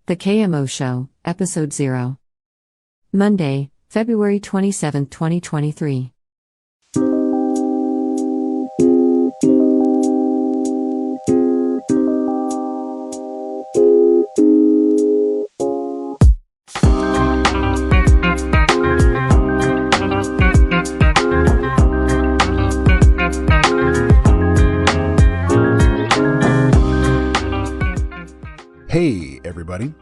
The KMO Show, Episode 0. Monday, February 27, 2023. Hey, everybody.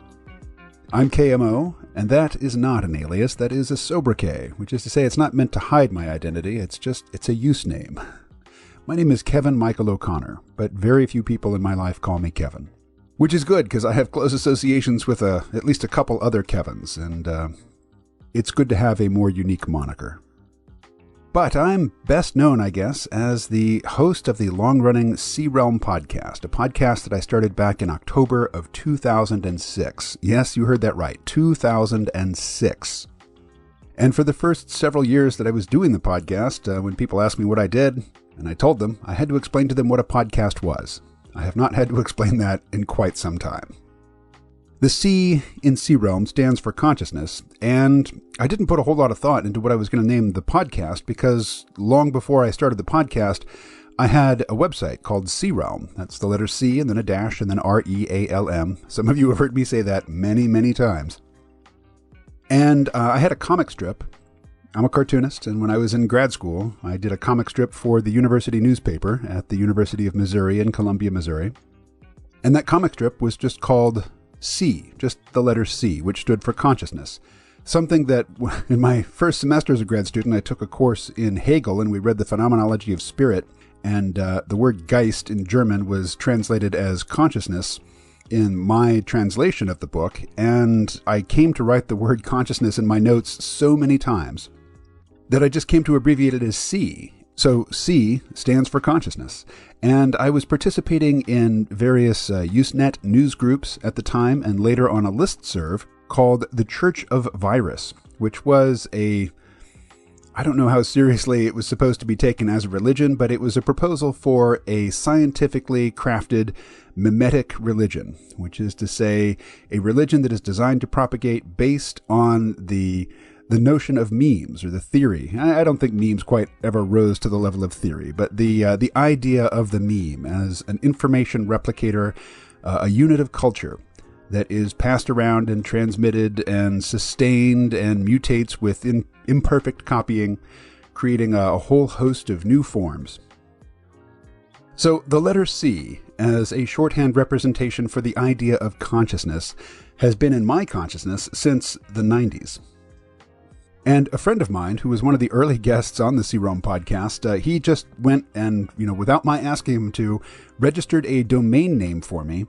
I'm KMO, and that is not an alias, that is a sobriquet, which is to say it's not meant to hide my identity, it's a use name. My name is Kevin Michael O'Connor, but very few people in my life call me Kevin. Which is good, because I have close associations with at least a couple other Kevins, and it's good to have a more unique moniker. But I'm best known, I guess, as the host of the long-running Sea Realm podcast, a podcast that I started back in October of 2006. Yes, you heard that right, 2006. And for the first several years that I was doing the podcast, when people asked me what I did, and I told them, I had to explain to them what a podcast was. I have not had to explain that in quite some time. The C in Sea Realm stands for consciousness, and I didn't put a whole lot of thought into what I was going to name the podcast because long before I started the podcast, I had a website called Sea Realm. That's the letter C and then a dash and then REALM. Some of you have heard me say that many, many times. And I had a comic strip. I'm a cartoonist, and when I was in grad school, I did a comic strip for the university newspaper at the University of Missouri in Columbia, Missouri. And that comic strip was just called C, just the letter C, which stood for consciousness. Something that in my first semester as a grad student, I took a course in Hegel and we read the phenomenology of spirit, and the word Geist in German was translated as consciousness in my translation of the book, and I came to write the word consciousness in my notes so many times that I just came to abbreviate it as C. So C stands for consciousness, and I was participating in various Usenet news groups at the time and later on a listserv called the Church of Virus, which was I don't know how seriously it was supposed to be taken as a religion, but it was a proposal for a scientifically crafted mimetic religion, which is to say a religion that is designed to propagate based on the notion of memes, or the theory. I don't think memes quite ever rose to the level of theory, but the idea of the meme as an information replicator, a unit of culture that is passed around and transmitted and sustained and mutates with imperfect copying, creating a whole host of new forms. So the letter C, as a shorthand representation for the idea of consciousness, has been in my consciousness since the 90s. And a friend of mine, who was one of the early guests on the Sea Realm podcast, he just went and, without my asking him to, registered a domain name for me.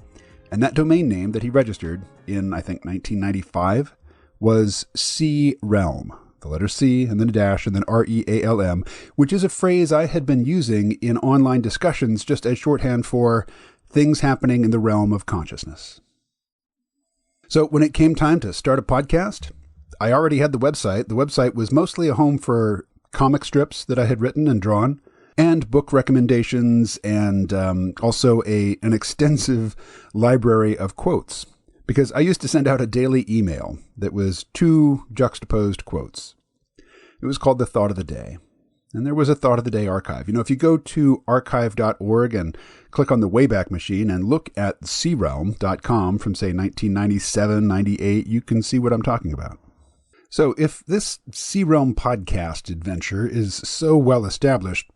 And that domain name that he registered in, I think, 1995 was Sea Realm. The letter C and then a dash and then REALM, which is a phrase I had been using in online discussions just as shorthand for things happening in the realm of consciousness. So when it came time to start a podcast, I already had the website. The website was mostly a home for comic strips that I had written and drawn, and book recommendations, and also an extensive library of quotes, because I used to send out a daily email that was 2 juxtaposed quotes. It was called the Thought of the Day, and there was a Thought of the Day archive. If you go to archive.org and click on the Wayback Machine and look at searealm.com from, say, 1997, 98, you can see what I'm talking about. So if this Sea Realm podcast adventure is so well established,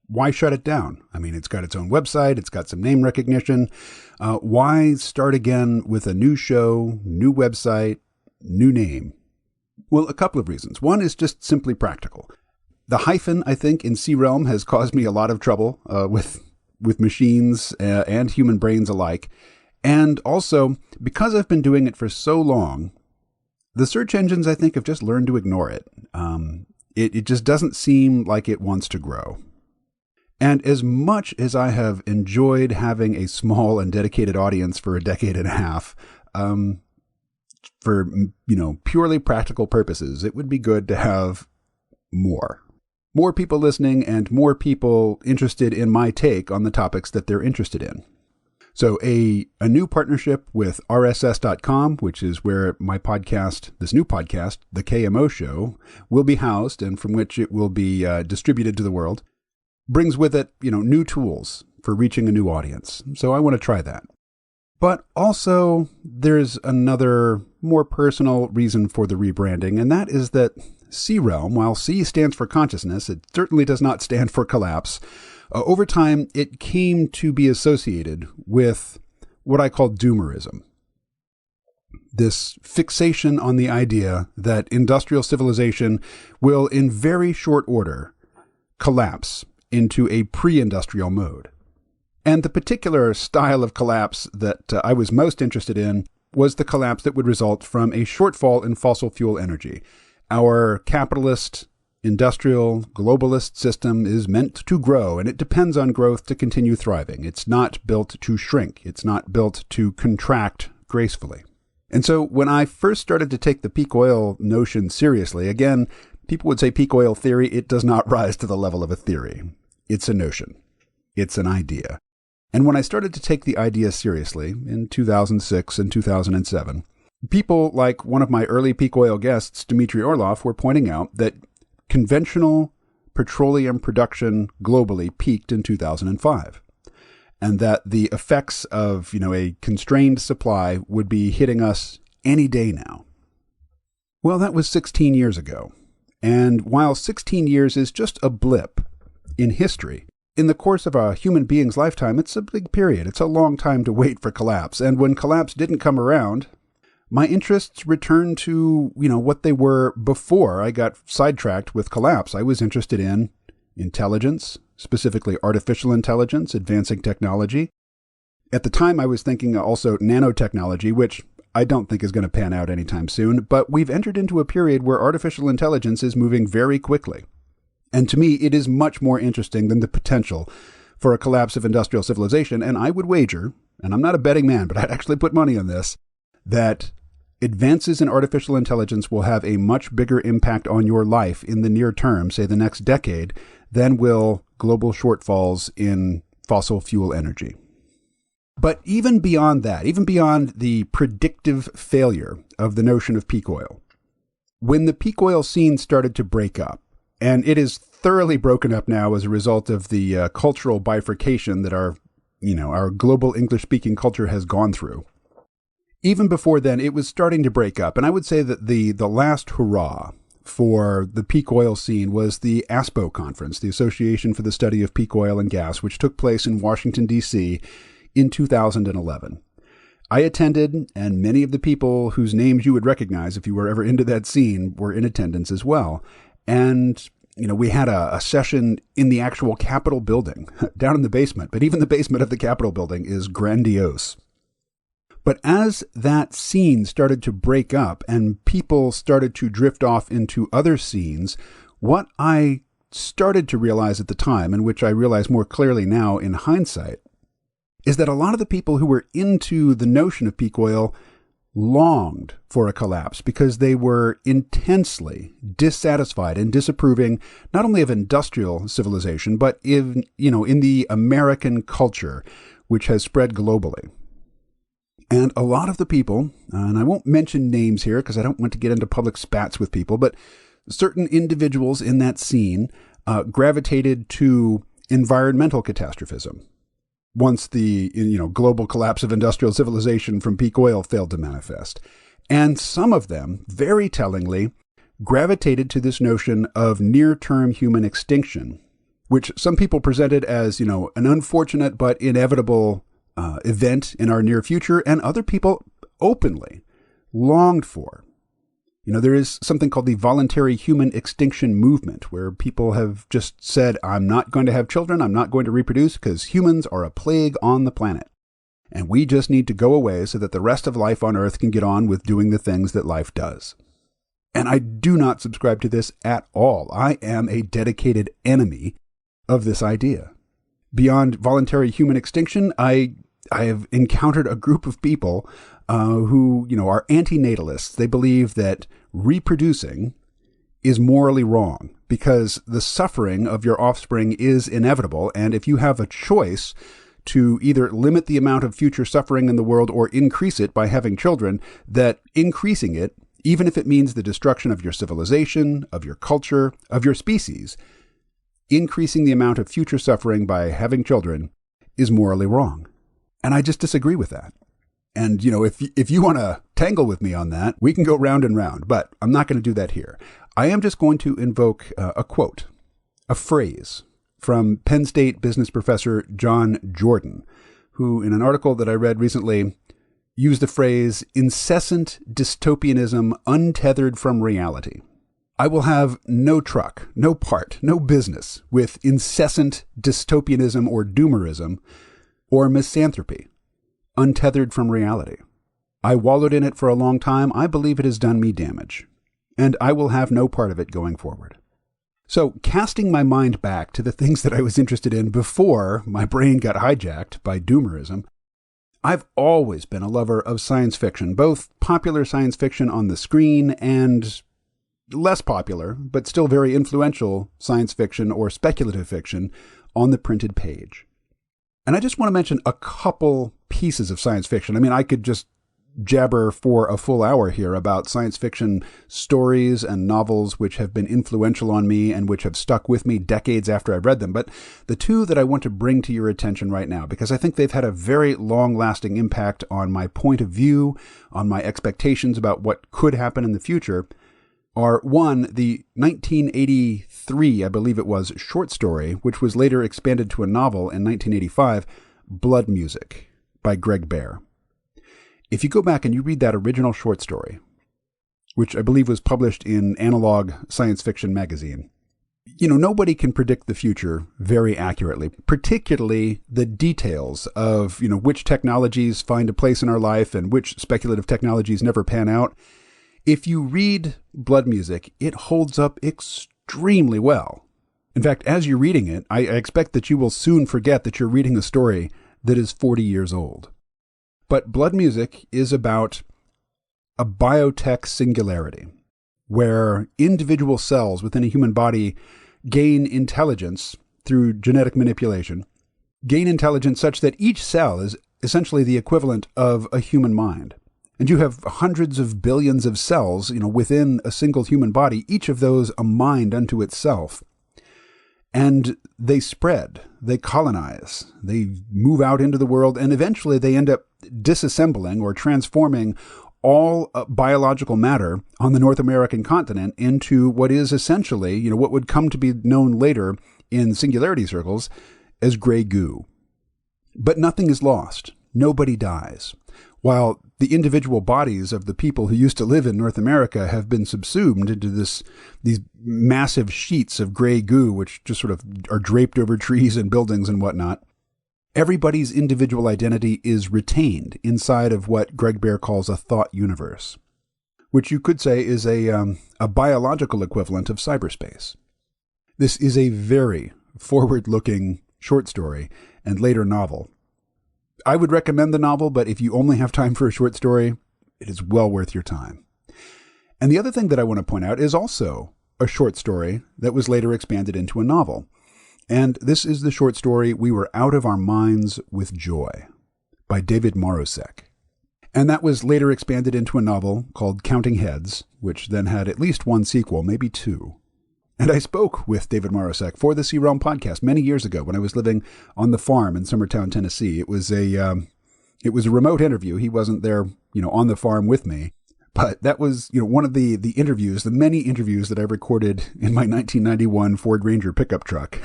why shut it down? I mean, it's got its own website, it's got some name recognition. Why start again with a new show, new website, new name? Well, a couple of reasons. One is just simply practical. The hyphen, I think, in Sea Realm has caused me a lot of trouble with machines and human brains alike. And also, because I've been doing it for so long, the search engines, I think, have just learned to ignore it. It just doesn't seem like it wants to grow. And as much as I have enjoyed having a small and dedicated audience for a decade and a half, for, purely practical purposes, it would be good to have more people listening and more people interested in my take on the topics that they're interested in. So a new partnership with RSS.com, which is where my podcast, this new podcast, the KMO Show, will be housed and from which it will be distributed to the world, brings with it, new tools for reaching a new audience. So I want to try that. But also, there's another more personal reason for the rebranding, and that is that C Realm, while C stands for consciousness, it certainly does not stand for collapse. Over time, it came to be associated with what I call doomerism. This fixation on the idea that industrial civilization will, in very short order, collapse into a pre-industrial mode. And the particular style of collapse that I was most interested in was the collapse that would result from a shortfall in fossil fuel energy. Our capitalist, industrial, globalist system is meant to grow, and it depends on growth to continue thriving. It's not built to shrink. It's not built to contract gracefully. And so when I first started to take the peak oil notion seriously, again, people would say peak oil theory, it does not rise to the level of a theory. It's a notion. It's an idea. And when I started to take the idea seriously in 2006 and 2007, people like one of my early peak oil guests, Dmitry Orlov, were pointing out that conventional petroleum production globally peaked in 2005, and that the effects of, a constrained supply would be hitting us any day now. Well, that was 16 years ago. And while 16 years is just a blip in history, in the course of a human being's lifetime, it's a big period. It's a long time to wait for collapse. And when collapse didn't come around, my interests returned to, what they were before I got sidetracked with collapse. I was interested in intelligence, specifically artificial intelligence, advancing technology. At the time, I was thinking also nanotechnology, which I don't think is going to pan out anytime soon. But we've entered into a period where artificial intelligence is moving very quickly. And to me, it is much more interesting than the potential for a collapse of industrial civilization. And I would wager, and I'm not a betting man, but I'd actually put money on this, that advances in artificial intelligence will have a much bigger impact on your life in the near term, say the next decade, than will global shortfalls in fossil fuel energy. But even beyond that, even beyond the predictive failure of the notion of peak oil, when the peak oil scene started to break up, and it is thoroughly broken up now as a result of the cultural bifurcation that our global English-speaking culture has gone through. Even before then, it was starting to break up. And I would say that the last hurrah for the peak oil scene was the ASPO conference, the Association for the Study of Peak Oil and Gas, which took place in Washington, D.C. in 2011. I attended, and many of the people whose names you would recognize if you were ever into that scene were in attendance as well. And, we had a session in the actual Capitol building, down in the basement. But even the basement of the Capitol building is grandiose. But as that scene started to break up and people started to drift off into other scenes, what I started to realize at the time, and which I realize more clearly now in hindsight, is that a lot of the people who were into the notion of peak oil longed for a collapse because they were intensely dissatisfied and disapproving not only of industrial civilization, but in the American culture, which has spread globally. And a lot of the people, and I won't mention names here because I don't want to get into public spats with people, but certain individuals in that scene gravitated to environmental catastrophism once the global collapse of industrial civilization from peak oil failed to manifest. And some of them, very tellingly, gravitated to this notion of near-term human extinction, which some people presented as, an unfortunate but inevitable event in our near future, and other people openly longed for. There is something called the voluntary human extinction movement, where people have just said, I'm not going to have children, I'm not going to reproduce, because humans are a plague on the planet. And we just need to go away so that the rest of life on Earth can get on with doing the things that life does. And I do not subscribe to this at all. I am a dedicated enemy of this idea. Beyond voluntary human extinction, I have encountered a group of people who, are antinatalists. They believe that reproducing is morally wrong because the suffering of your offspring is inevitable. And if you have a choice to either limit the amount of future suffering in the world or increase it by having children, that increasing it, even if it means the destruction of your civilization, of your culture, of your species, increasing the amount of future suffering by having children is morally wrong. And I just disagree with that. And, if you want to tangle with me on that, we can go round and round, but I'm not going to do that here. I am just going to invoke a quote, a phrase from Penn State business professor John Jordan, who in an article that I read recently used the phrase incessant dystopianism untethered from reality. I will have no truck, no part, no business with incessant dystopianism or doomerism or misanthropy untethered from reality. I wallowed in it for a long time. I believe it has done me damage, and I will have no part of it going forward. So, casting my mind back to the things that I was interested in before my brain got hijacked by doomerism, I've always been a lover of science fiction, both popular science fiction on the screen and less popular, but still very influential science fiction or speculative fiction on the printed page. And I just want to mention a couple pieces of science fiction. I mean, I could just jabber for a full hour here about science fiction stories and novels which have been influential on me and which have stuck with me decades after I've read them. But the two that I want to bring to your attention right now, because I think they've had a very long-lasting impact on my point of view, on my expectations about what could happen in the future, are one, the 1983, I believe it was, short story, which was later expanded to a novel in 1985, Blood Music by Greg Bear. If you go back and you read that original short story, which I believe was published in Analog Science Fiction magazine, nobody can predict the future very accurately, particularly the details of, which technologies find a place in our life and which speculative technologies never pan out. If you read Blood Music, it holds up extremely well. In fact, as you're reading it, I expect that you will soon forget that you're reading a story that is 40 years old. But Blood Music is about a biotech singularity, where individual cells within a human body gain intelligence through genetic manipulation, gain intelligence such that each cell is essentially the equivalent of a human mind. And you have hundreds of billions of cells, within a single human body, each of those a mind unto itself. And they spread, they colonize, they move out into the world, and eventually they end up disassembling or transforming all biological matter on the North American continent into what is essentially, what would come to be known later in singularity circles as gray goo. But nothing is lost. Nobody dies. While the individual bodies of the people who used to live in North America have been subsumed into these massive sheets of gray goo, which just sort of are draped over trees and buildings and whatnot, everybody's individual identity is retained inside of what Greg Bear calls a thought universe, which you could say is a biological equivalent of cyberspace. This is a very forward-looking short story and later novel. I would recommend the novel, but if you only have time for a short story, it is well worth your time. And the other thing that I want to point out is also a short story that was later expanded into a novel. And this is the short story We Were Out of Our Minds with Joy by David Morosek. And that was later expanded into a novel called Counting Heads, which then had at least one sequel, maybe two. And I spoke with David Morosek for the C-Realm podcast many years ago when I was living on the farm in Summertown, Tennessee. It was a remote interview. He wasn't there, on the farm with me. But that was, one of the interviews, the many interviews that I recorded in my 1991 Ford Ranger pickup truck,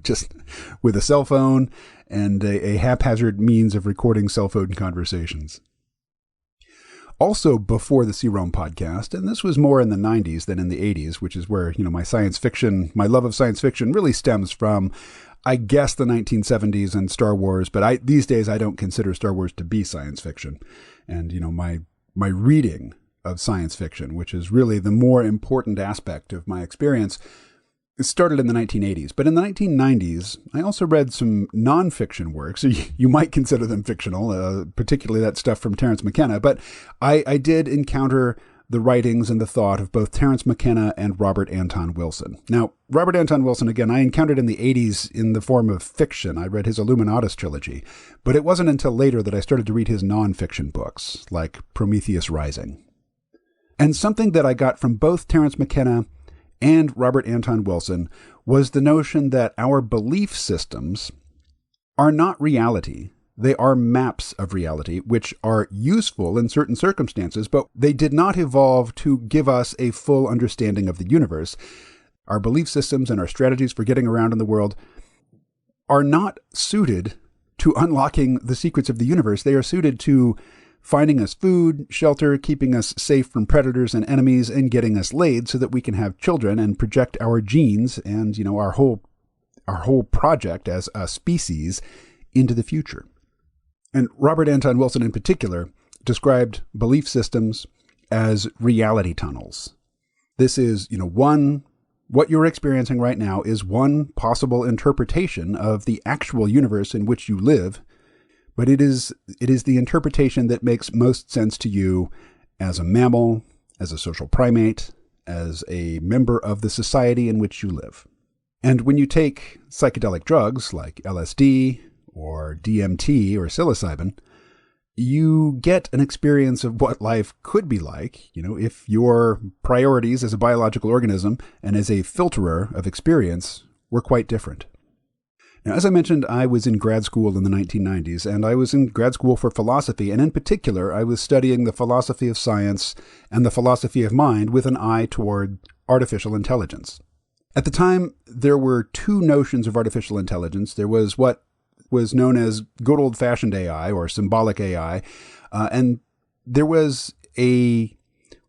just with a cell phone and a haphazard means of recording cell phone conversations. Also before the C-Realm podcast, and this was more in the 90s than in the 80s, which is where, my love of science fiction really stems from, I guess, the 1970s and Star Wars, but these days I don't consider Star Wars to be science fiction. And, my reading of science fiction, which is really the more important aspect of my experience, it started in the 1980s. But in the 1990s, I also read some nonfiction works. You might consider them fictional, particularly that stuff from Terence McKenna. But I did encounter the writings and the thought of both Terence McKenna and Robert Anton Wilson. Now, Robert Anton Wilson, again, I encountered in the 80s in the form of fiction. I read his Illuminatus trilogy, but it wasn't until later that I started to read his nonfiction books, like Prometheus Rising. And something that I got from both Terence McKenna and Robert Anton Wilson was the notion that our belief systems are not reality. They are maps of reality, which are useful in certain circumstances, but they did not evolve to give us a full understanding of the universe. Our belief systems and our strategies for getting around in the world are not suited to unlocking the secrets of the universe. They are suited to finding us food, shelter, keeping us safe from predators and enemies, and getting us laid so that we can have children and project our genes and, our whole project as a species into the future. And Robert Anton Wilson in particular described belief systems as reality tunnels. This is, what you're experiencing right now is one possible interpretation of the actual universe in which you live, but it is the interpretation that makes most sense to you as a mammal, as a social primate, as a member of the society in which you live. And when you take psychedelic drugs like LSD, or DMT or psilocybin, you get an experience of what life could be like, if your priorities as a biological organism and as a filterer of experience were quite different. Now, as I mentioned, I was in grad school in the 1990s, and I was in grad school for philosophy, and in particular, I was studying the philosophy of science and the philosophy of mind with an eye toward artificial intelligence. At the time, there were two notions of artificial intelligence. There was what was known as good old-fashioned AI or symbolic AI, and there was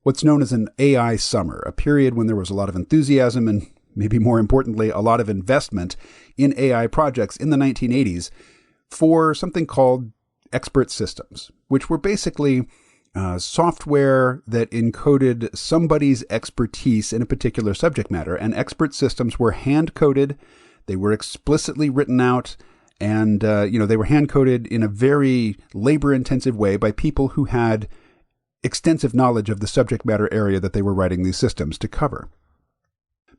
what's known as an AI summer, a period when there was a lot of enthusiasm and maybe more importantly, a lot of investment in AI projects in the 1980s for something called expert systems, which were basically software that encoded somebody's expertise in a particular subject matter. And expert systems were hand-coded, they were explicitly written out, and, they were hand-coded in a very labor-intensive way by people who had extensive knowledge of the subject matter area that they were writing these systems to cover.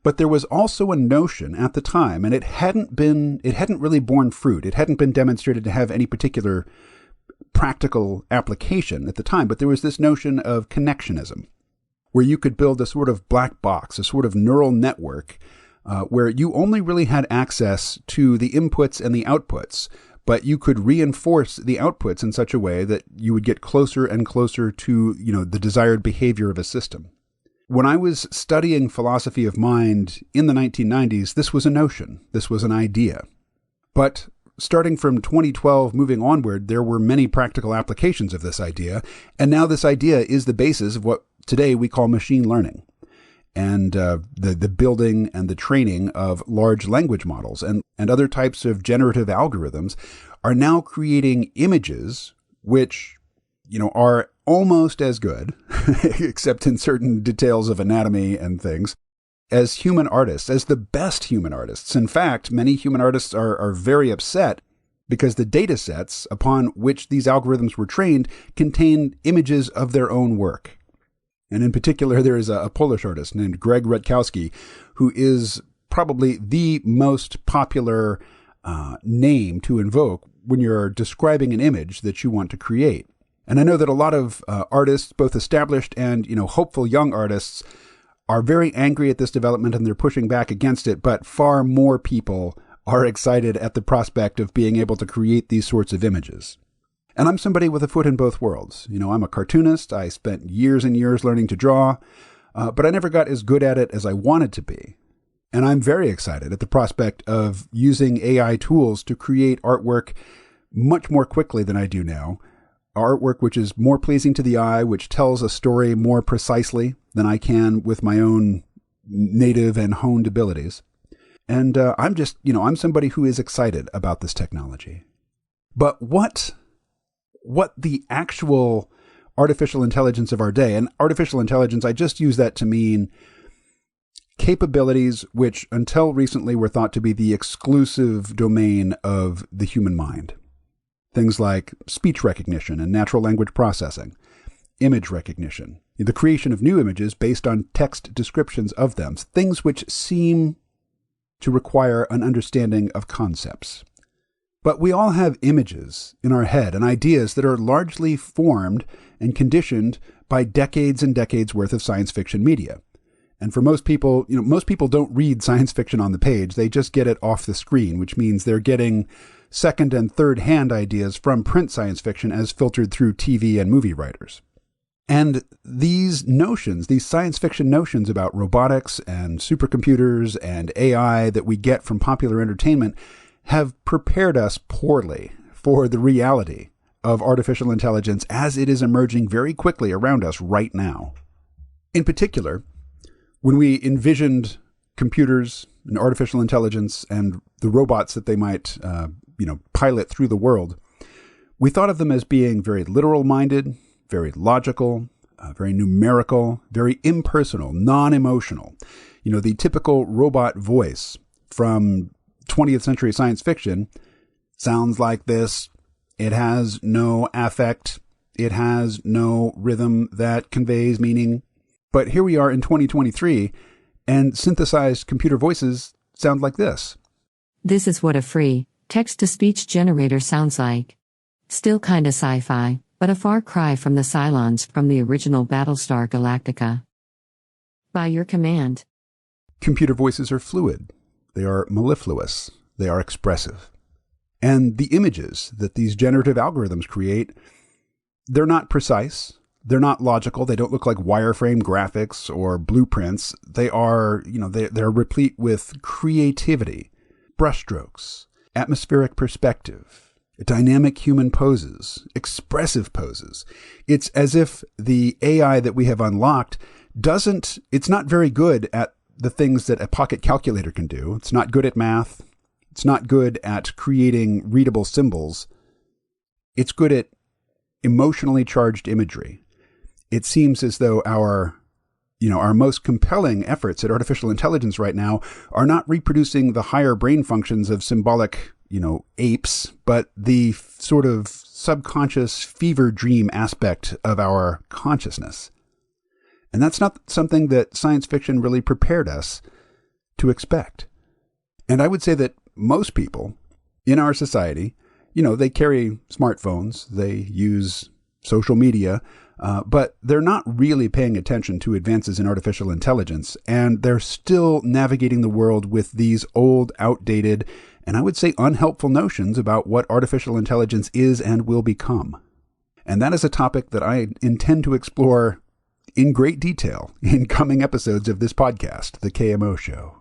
But there was also a notion at the time, and it hadn't really borne fruit. It hadn't been demonstrated to have any particular practical application at the time, but there was this notion of connectionism, where you could build a sort of black box, a sort of neural network, where you only really had access to the inputs and the outputs, but you could reinforce the outputs in such a way that you would get closer and closer to, the desired behavior of a system. When I was studying philosophy of mind in the 1990s, this was a notion, this was an idea. But starting from 2012 moving onward, there were many practical applications of this idea, and now this idea is the basis of what today we call machine learning. And the building and the training of large language models and other types of generative algorithms are now creating images which, are almost as good, except in certain details of anatomy and things, as human artists, as the best human artists. In fact, many human artists are very upset because the data sets upon which these algorithms were trained contain images of their own work. And in particular, there is a Polish artist named Greg Rutkowski, who is probably the most popular name to invoke when you're describing an image that you want to create. And I know that a lot of artists, both established and hopeful young artists, are very angry at this development and they're pushing back against it, but far more people are excited at the prospect of being able to create these sorts of images. And I'm somebody with a foot in both worlds. I'm a cartoonist. I spent years and years learning to draw, but I never got as good at it as I wanted to be. And I'm very excited at the prospect of using AI tools to create artwork much more quickly than I do now. Artwork which is more pleasing to the eye, which tells a story more precisely than I can with my own native and honed abilities. And I'm just, I'm somebody who is excited about this technology. But what the actual artificial intelligence of our day, and artificial intelligence, I just use that to mean capabilities which until recently were thought to be the exclusive domain of the human mind. Things like speech recognition and natural language processing. image recognition, the creation of new images based on text descriptions of them, things which seem to require an understanding of concepts. But we all have images in our head and ideas that are largely formed and conditioned by decades and decades worth of science fiction media. And for most people, most people don't read science fiction on the page. They just get it off the screen, which means they're getting second and third hand ideas from print science fiction as filtered through TV and movie writers. And these notions, these science fiction notions about robotics and supercomputers and AI that we get from popular entertainment have prepared us poorly for the reality of artificial intelligence as it is emerging very quickly around us right now. In particular, when we envisioned computers and artificial intelligence and the robots that they might, pilot through the world, we thought of them as being very literal-minded, very logical, very numerical, very impersonal, non-emotional. The typical robot voice from 20th century science fiction sounds like this. It has no affect. It has no rhythm that conveys meaning. But here we are in 2023, and synthesized computer voices sound like this. This is what a free text-to-speech generator sounds like. Still kinda sci-fi, but a far cry from the Cylons from the original Battlestar Galactica. By your command. Computer voices are fluid. They are mellifluous. They are expressive. And the images that these generative algorithms create, they're not precise. They're not logical. They don't look like wireframe graphics or blueprints. They are, they're replete with creativity, brushstrokes, atmospheric perspective, dynamic human poses, expressive poses. It's as if the AI that we have unlocked it's not very good at the things that a pocket calculator can do. It's not good at math. It's not good at creating readable symbols. It's good at emotionally charged imagery. It seems as though our most compelling efforts at artificial intelligence right now are not reproducing the higher brain functions of symbolic, apes, but the sort of subconscious fever dream aspect of our consciousness. And that's not something that science fiction really prepared us to expect. And I would say that most people in our society, they carry smartphones, they use social media, but they're not really paying attention to advances in artificial intelligence, and they're still navigating the world with these old, outdated, and I would say unhelpful notions about what artificial intelligence is and will become. And that is a topic that I intend to explore in great detail in coming episodes of this podcast, The KMO Show.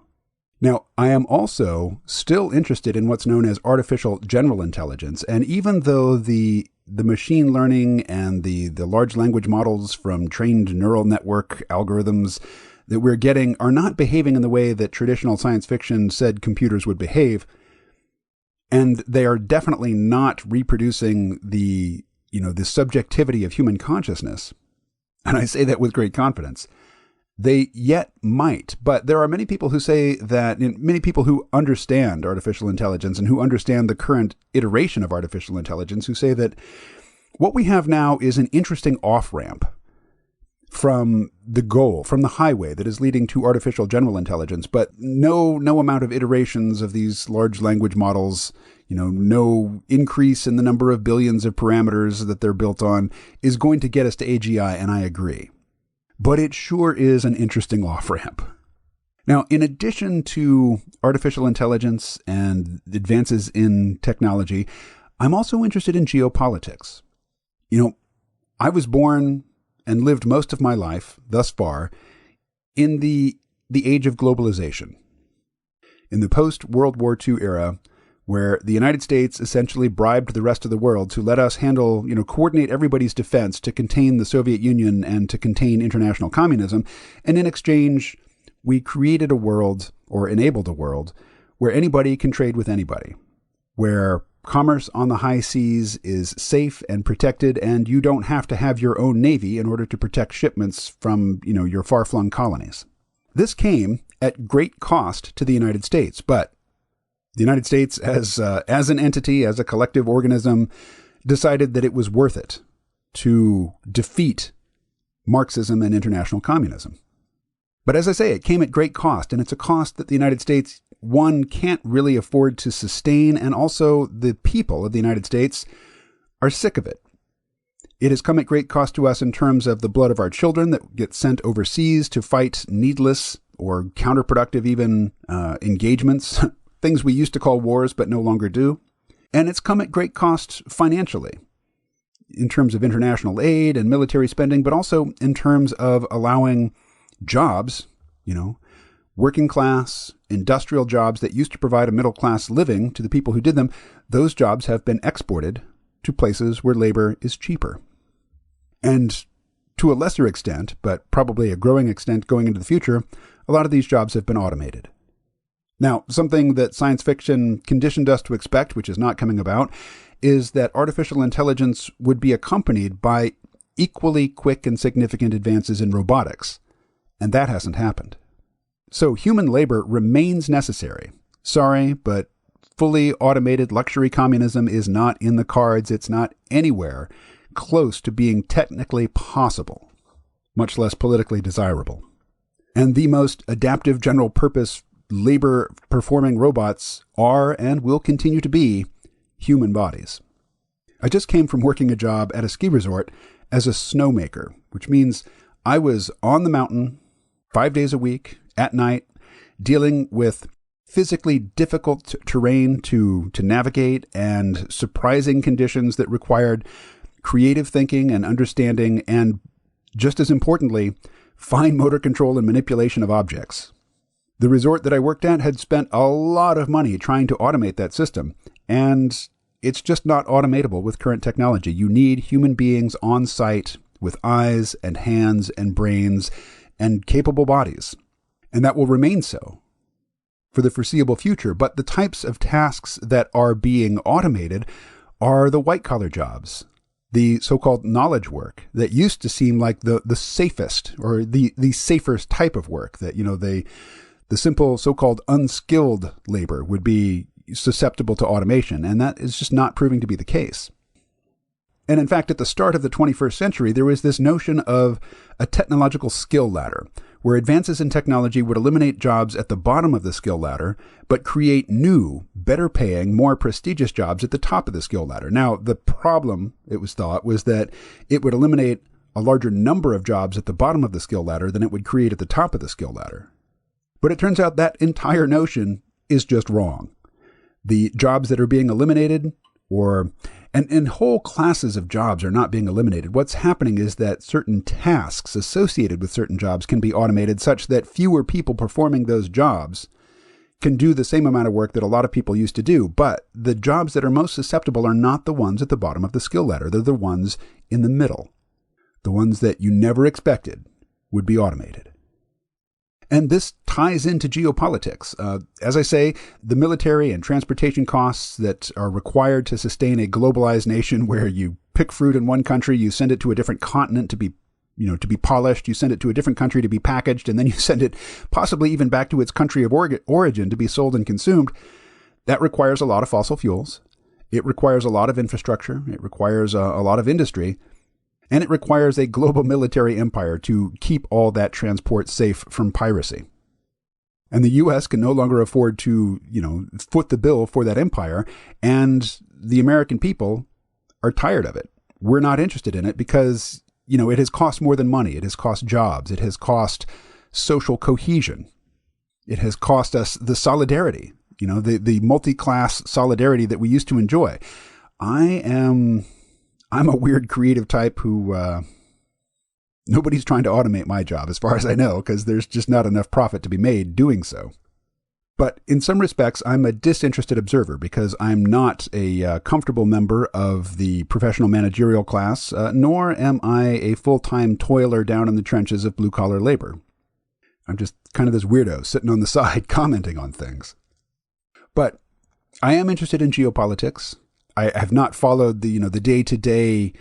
Now, I am also still interested in what's known as artificial general intelligence, and even though the machine learning and the large language models from trained neural network algorithms that we're getting are not behaving in the way that traditional science fiction said computers would behave, and they are definitely not reproducing the subjectivity of human consciousness, and I say that with great confidence. They yet might, but there are many people who say that, many people who understand artificial intelligence and who understand the current iteration of artificial intelligence, who say that what we have now is an interesting off-ramp from the goal, from the highway that is leading to artificial general intelligence, but no amount of iterations of these large language models, no increase in the number of billions of parameters that they're built on is going to get us to AGI, and I agree. But it sure is an interesting off-ramp. Now, in addition to artificial intelligence and advances in technology, I'm also interested in geopolitics. I was born and lived most of my life, thus far, in the age of globalization. In the post-World War II era, where the United States essentially bribed the rest of the world to let us coordinate everybody's defense to contain the Soviet Union and to contain international communism. And in exchange, we created a world, or enabled a world, where anybody can trade with anybody, where commerce on the high seas is safe and protected, and you don't have to have your own navy in order to protect shipments from, your far-flung colonies. This came at great cost to the United States, but the United States, as an entity, as a collective organism, decided that it was worth it to defeat Marxism and international communism. But as I say, it came at great cost, and it's a cost that the United States, one, can't really afford to sustain, and also the people of the United States are sick of it. It has come at great cost to us in terms of the blood of our children that get sent overseas to fight needless or counterproductive even engagements, things we used to call wars but no longer do. And it's come at great cost financially, in terms of international aid and military spending, but also in terms of allowing jobs, working class, industrial jobs that used to provide a middle class living to the people who did them. Those jobs have been exported to places where labor is cheaper. And to a lesser extent, but probably a growing extent going into the future, a lot of these jobs have been automated. Now, something that science fiction conditioned us to expect, which is not coming about, is that artificial intelligence would be accompanied by equally quick and significant advances in robotics. And that hasn't happened. So human labor remains necessary. Sorry, but fully automated luxury communism is not in the cards. It's not anywhere close to being technically possible, much less politically desirable. And the most adaptive general purpose labor performing robots are and will continue to be human bodies. I just came from working a job at a ski resort as a snowmaker, which means I was on the mountain 5 days a week at night, dealing with physically difficult terrain to navigate and surprising conditions that required creative thinking and understanding, and just as importantly, fine motor control and manipulation of objects. The resort that I worked at had spent a lot of money trying to automate that system, and it's just not automatable with current technology. You need human beings on site with eyes and hands and brains and capable bodies. And that will remain so for the foreseeable future. But the types of tasks that are being automated are the white-collar jobs, the so-called knowledge work that used to seem like the safest or the safest type of work, that, the simple so-called unskilled labor would be susceptible to automation. And that is just not proving to be the case. And in fact, at the start of the 21st century, there was this notion of a technological skill ladder, where advances in technology would eliminate jobs at the bottom of the skill ladder, but create new, better paying, more prestigious jobs at the top of the skill ladder. Now, the problem, it was thought, was that it would eliminate a larger number of jobs at the bottom of the skill ladder than it would create at the top of the skill ladder. But it turns out that entire notion is just wrong. The jobs that are being eliminated, and whole classes of jobs are not being eliminated. What's happening is that certain tasks associated with certain jobs can be automated such that fewer people performing those jobs can do the same amount of work that a lot of people used to do. But the jobs that are most susceptible are not the ones at the bottom of the skill ladder. They're the ones in the middle, the ones that you never expected would be automated. And this ties into geopolitics. As I say, the military and transportation costs that are required to sustain a globalized nation, where you pick fruit in one country, you send it to a different continent to be polished, you send it to a different country to be packaged, and then you send it possibly even back to its country of origin to be sold and consumed. That requires a lot of fossil fuels. It requires a lot of infrastructure. It requires a lot of industry. And it requires a global military empire to keep all that transport safe from piracy. And the U.S. can no longer afford to, foot the bill for that empire. And the American people are tired of it. We're not interested in it because, it has cost more than money. It has cost jobs. It has cost social cohesion. It has cost us the solidarity, the multi-class solidarity that we used to enjoy. I'm a weird creative type who nobody's trying to automate my job, as far as I know, because there's just not enough profit to be made doing so. But in some respects, I'm a disinterested observer because I'm not a comfortable member of the professional managerial class, nor am I a full-time toiler down in the trenches of blue-collar labor. I'm just kind of this weirdo sitting on the side commenting on things. But I am interested in geopolitics. I have not followed the day-to-day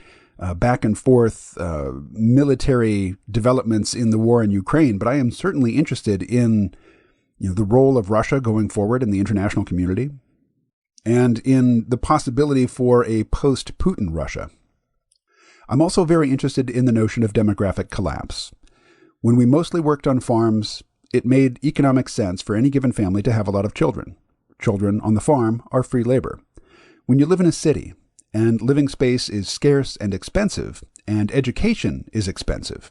back and forth military developments in the war in Ukraine, but I am certainly interested in the role of Russia going forward in the international community and in the possibility for a post-Putin Russia. I'm also very interested in the notion of demographic collapse. When we mostly worked on farms, it made economic sense for any given family to have a lot of children. Children on the farm are free labor. When you live in a city, and living space is scarce and expensive, and education is expensive,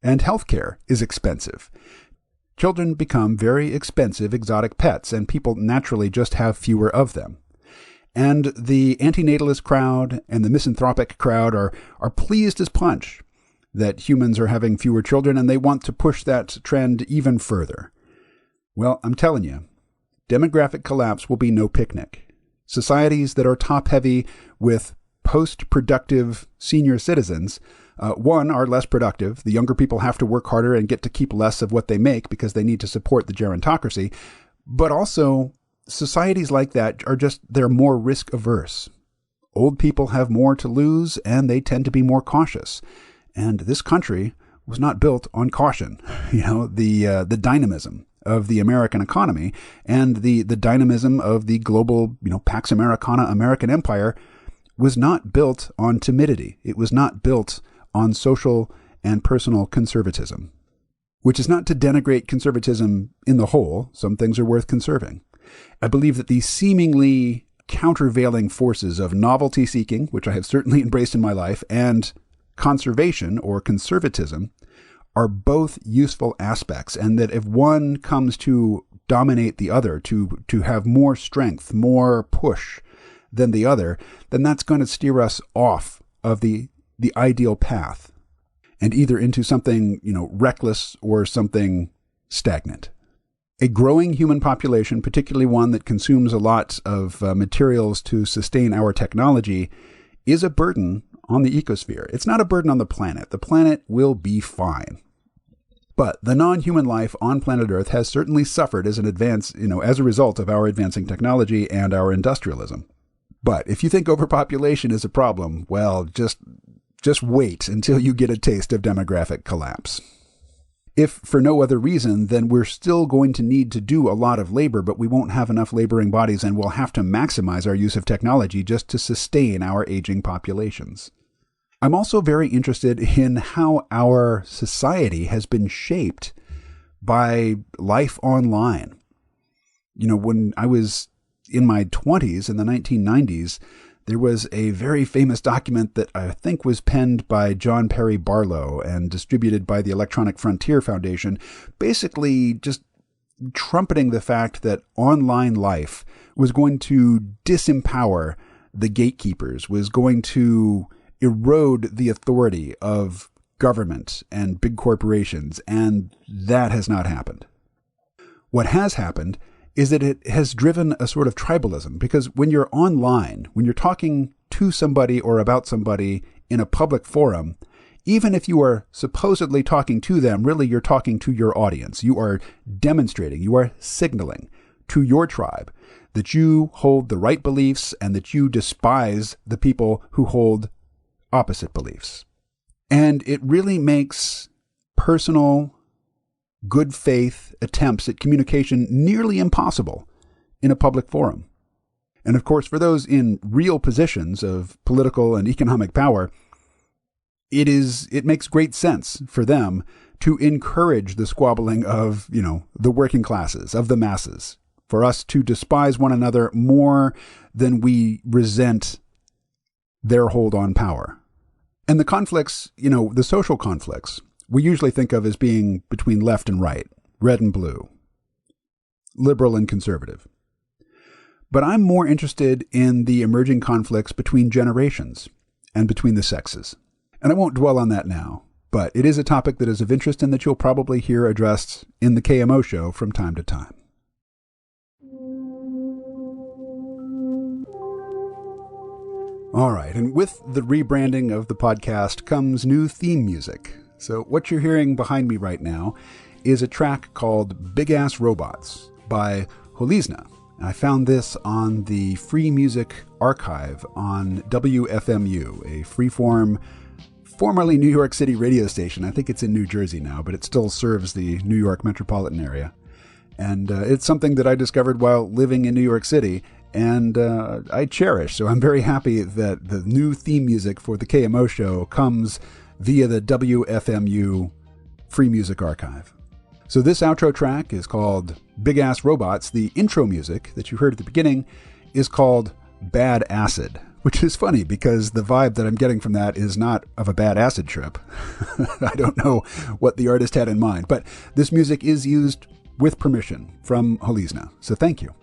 and healthcare is expensive, children become very expensive exotic pets, and people naturally just have fewer of them. And the antinatalist crowd and the misanthropic crowd are pleased as punch that humans are having fewer children, and they want to push that trend even further. Well, I'm telling you, demographic collapse will be no picnic. Societies that are top-heavy with post-productive senior citizens, one, are less productive. The younger people have to work harder and get to keep less of what they make because they need to support the gerontocracy. But also, societies like that they're more risk averse. Old people have more to lose and they tend to be more cautious. And this country was not built on caution. The dynamism of the American economy and the dynamism of the global, Pax Americana American empire was not built on timidity. It was not built on social and personal conservatism, which is not to denigrate conservatism in the whole. Some things are worth conserving. I believe that these seemingly countervailing forces of novelty seeking, which I have certainly embraced in my life, and conservation or conservatism are both useful aspects, and that if one comes to dominate the other, to have more strength, more push than the other, then that's going to steer us off of the ideal path and either into something, reckless or something stagnant. A growing human population, particularly one that consumes a lot of materials to sustain our technology, is a burden on the ecosphere. It's not a burden on the planet. The planet will be fine. But the non-human life on planet Earth has certainly suffered as as a result of our advancing technology and our industrialism. But if you think overpopulation is a problem, well, just wait until you get a taste of demographic collapse. If for no other reason, then we're still going to need to do a lot of labor, but we won't have enough laboring bodies, and we'll have to maximize our use of technology just to sustain our aging populations. I'm also very interested in how our society has been shaped by life online. When I was in my 20s, in the 1990s, there was a very famous document that I think was penned by John Perry Barlow and distributed by the Electronic Frontier Foundation, basically just trumpeting the fact that online life was going to disempower the gatekeepers, was going to erode the authority of government and big corporations, and that has not happened. What has happened is that it has driven a sort of tribalism, because when you're online, when you're talking to somebody or about somebody in a public forum, even if you are supposedly talking to them, really you're talking to your audience. You are demonstrating, you are signaling to your tribe that you hold the right beliefs and that you despise the people who hold opposite beliefs. And it really makes personal, good faith attempts at communication nearly impossible in a public forum. And of course, for those in real positions of political and economic power, it makes great sense for them to encourage the squabbling of, the working classes, of the masses, for us to despise one another more than we resent their hold on power. And the conflicts, the social conflicts, we usually think of as being between left and right, red and blue, liberal and conservative. But I'm more interested in the emerging conflicts between generations and between the sexes. And I won't dwell on that now, but it is a topic that is of interest and that you'll probably hear addressed in the KMO show from time to time. All right, and with the rebranding of the podcast comes new theme music. So what you're hearing behind me right now is a track called Big Ass Robots by Holizna. I found this on the Free Music Archive on WFMU, a freeform, formerly New York City radio station. I think it's in New Jersey now, but it still serves the New York metropolitan area. And it's something that I discovered while living in New York City, and I cherish. So I'm very happy that the new theme music for the KMO show comes via the WFMU Free Music Archive. So this outro track is called Big Ass Robots. The intro music that you heard at the beginning is called Bad Acid, which is funny because the vibe that I'm getting from that is not of a bad acid trip. I don't know what the artist had in mind, but this music is used with permission from Holizna, so thank you.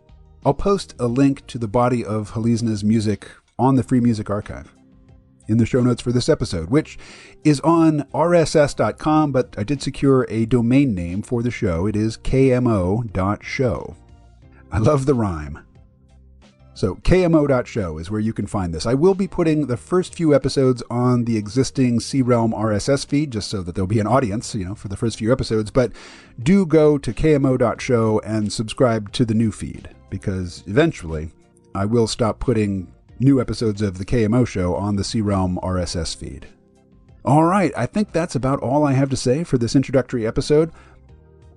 I'll post a link to the body of Holizna's music on the Free Music Archive in the show notes for this episode, which is on rss.com, but I did secure a domain name for the show. It is kmo.show. I love the rhyme. So kmo.show is where you can find this. I will be putting the first few episodes on the existing C-Realm RSS feed, just so that there'll be an audience, for the first few episodes. But do go to kmo.show and subscribe to the new feed, because eventually I will stop putting new episodes of the KMO show on the C-Realm RSS feed. All right, I think that's about all I have to say for this introductory episode.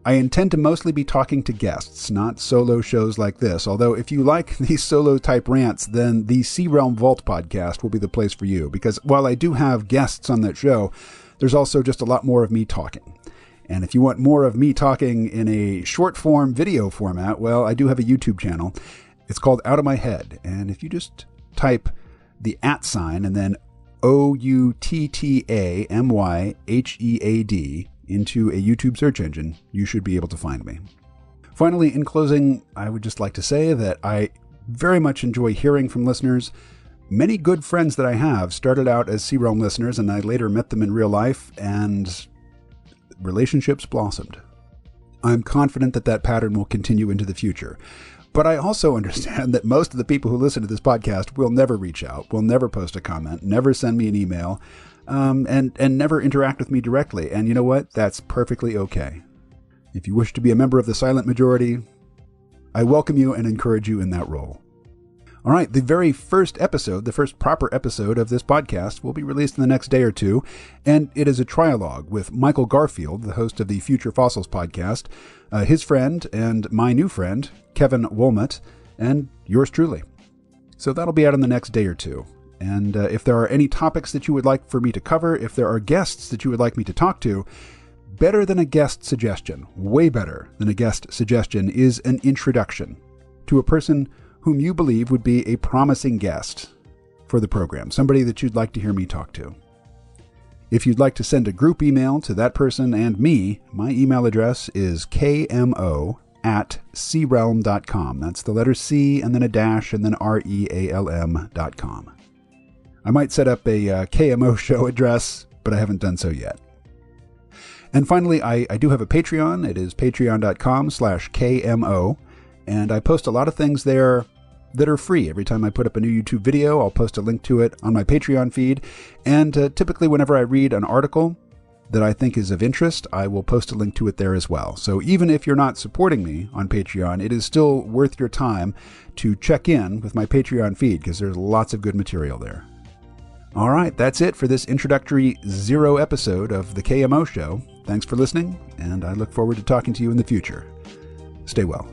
I intend to mostly be talking to guests, not solo shows like this, although if you like these solo-type rants, then the C-Realm Vault podcast will be the place for you, because while I do have guests on that show, there's also just a lot more of me talking. And if you want more of me talking in a short-form video format, well, I do have a YouTube channel. It's called Out of My Head, and if you just type the @ and then OUTTAMYHEAD into a YouTube search engine, you should be able to find me. Finally, in closing, I would just like to say that I very much enjoy hearing from listeners. Many good friends that I have started out as C-Realm listeners, and I later met them in real life, and relationships blossomed. I'm confident that that pattern will continue into the future. But I also understand that most of the people who listen to this podcast will never reach out, will never post a comment, never send me an email, and never interact with me directly. And you know what? That's perfectly okay. If you wish to be a member of the silent majority, I welcome you and encourage you in that role. All right, the very first episode, the first proper episode of this podcast will be released in the next day or two, and it is a trialogue with Michael Garfield, the host of the Future Fossils podcast, his friend and my new friend, Kevin Woolmott, and yours truly. So that'll be out in the next day or two. And if there are any topics that you would like for me to cover, if there are guests that you would like me to talk to, better than a guest suggestion, way better than a guest suggestion, is an introduction to a person whom you believe would be a promising guest for the program, somebody that you'd like to hear me talk to. If you'd like to send a group email to that person and me, my email address is kmo@crealm.com. That's the letter C and then a dash and then REALM.com. I might set up a KMO show address, but I haven't done so yet. And finally, I do have a Patreon. It is patreon.com/KMO. And I post a lot of things there that are free. Every time I put up a new YouTube video, I'll post a link to it on my Patreon feed. And typically whenever I read an article that I think is of interest, I will post a link to it there as well. So even if you're not supporting me on Patreon, it is still worth your time to check in with my Patreon feed, because there's lots of good material there. All right, that's it for this introductory 0 episode of the KMO Show. Thanks for listening, and I look forward to talking to you in the future. Stay well.